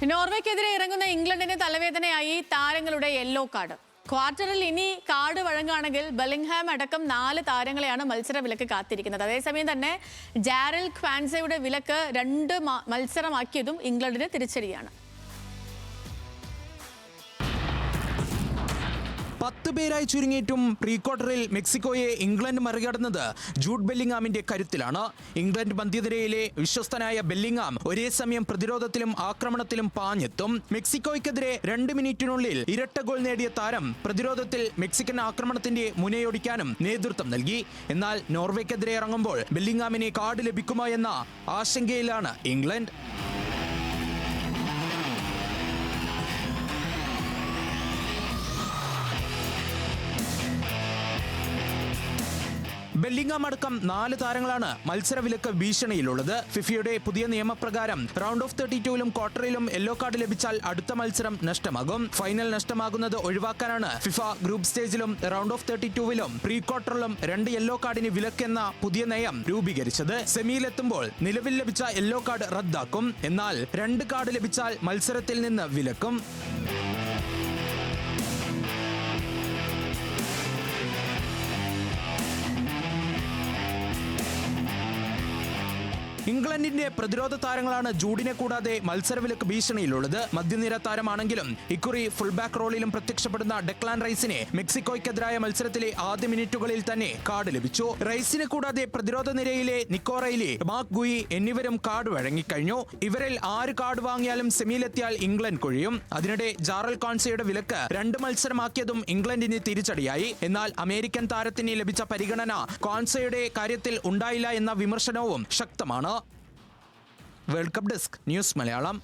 നോർവേക്കെതിരെ ഇറങ്ങുന്ന ഇംഗ്ലണ്ടിന് തലവേദനയായി താരങ്ങളുടെ യെല്ലോ കാർഡ്. ക്വാർട്ടറിൽ ഇനി കാർഡ് വഴങ്ങുകയാണെങ്കിൽ ബെല്ലിംഗ്ഹാം അടക്കം 4 താരങ്ങളെയാണ് മത്സര വിലക്ക് കാത്തിരിക്കുന്നത്. അതേസമയം തന്നെ ജാരൽ ക്വാൻസയുടെ വിലക്ക് 2 മത്സരമാക്കിയതും ഇംഗ്ലണ്ടിന് തിരിച്ചടിയാണ്. 10 പേരായി ചുരുങ്ങിയിട്ടും പ്രീ ക്വാർട്ടറിൽ മെക്സിക്കോയെ ഇംഗ്ലണ്ട് മറികടന്നത് ജൂഡ് ബെല്ലിംഗാമിന്റെ കരുത്തിലാണ്. ഇംഗ്ലണ്ട് മധ്യനിരയിലെ വിശ്വസ്തനായ ബെല്ലിംഗാം ഒരേ സമയം പ്രതിരോധത്തിലും ആക്രമണത്തിലും പാഞ്ഞെത്തും. മെക്സിക്കോയ്ക്കെതിരെ 2 മിനിറ്റിനുള്ളിൽ ഇരട്ട ഗോൾ നേടിയ താരം പ്രതിരോധത്തിൽ മെക്സിക്കൻ ആക്രമണത്തിന്റെ മുനയൊടിക്കാനും നേതൃത്വം നൽകി. എന്നാൽ നോർവേക്കെതിരെ ഇറങ്ങുമ്പോൾ ബെല്ലിംഗാമിന് കാർഡ് ലഭിക്കുമോ എന്ന ആശങ്കയിലാണ് ഇംഗ്ലണ്ട്. ബെല്ലിംഗാം അടക്കം 4 താരങ്ങളാണ് മത്സരവിലക്ക് ഭീഷണിയിലുള്ളത്. ഫിഫയുടെ പുതിയ നിയമപ്രകാരം റൗണ്ട് ഓഫ് 32ലും ക്വാർട്ടറിലും യെല്ലോ കാർഡ് ലഭിച്ചാൽ അടുത്ത മത്സരം നഷ്ടമാകും. ഫൈനൽ നഷ്ടമാകുന്നത് ഒഴിവാക്കാനാണ് ഫിഫ ഗ്രൂപ്പ് സ്റ്റേജിലും റൗണ്ട് ഓഫ് 32വിലും പ്രീ ക്വാർട്ടറിലും 2 യെല്ലോ കാർഡിന് വിലക്കെന്ന പുതിയ നയം രൂപീകരിച്ചത്. സെമിയിലെത്തുമ്പോൾ നിലവിൽ ലഭിച്ച യെല്ലോ കാർഡ് റദ്ദാക്കും. എന്നാൽ 2 കാർഡ് ലഭിച്ചാൽ മത്സരത്തിൽ നിന്ന് വിലക്കും. ഇംഗ്ലണ്ടിന്റെ പ്രതിരോധ താരങ്ങളാണ് ജൂഡിനെ കൂടാതെ മത്സരവിലക്ക് ഭീഷണിയിലുള്ളത്. മധ്യനിര താരമാണെങ്കിലും ഇക്കുറി ഫുൾ ബാക്ക് റോളിലും പ്രത്യക്ഷപ്പെടുന്ന ഡെക്ലാൻ റൈസിനെ മെക്സിക്കോയ്ക്കെതിരായ മത്സരത്തിലെ ആദ്യ മിനിറ്റുകളിൽ തന്നെ കാർഡ് ലഭിച്ചു. റൈസിനെ കൂടാതെ പ്രതിരോധ നിരയിലെ നിക്കോ റൈലി, മാർക്ക് ഗുയി എന്നിവരും കാർഡ് വഴങ്ങിക്കഴിഞ്ഞു. ഇവരിൽ 6 കാർഡ് വാങ്ങിയാലും സെമിയിലെത്തിയാൽ ഇംഗ്ലണ്ട് കൊഴിയും. അതിനിടെ ജാറൽ കോൺസയുടെ വിലക്ക് 2 മത്സരമാക്കിയതും ഇംഗ്ലണ്ടിന് തിരിച്ചടിയായി. എന്നാൽ അമേരിക്കൻ താരത്തിന് ലഭിച്ച പരിഗണന കോൺസയുടെ കാര്യത്തിൽ ഉണ്ടായില്ല എന്ന വിമർശനവും ശക്തമാണ്. World cup desk news Malayalam.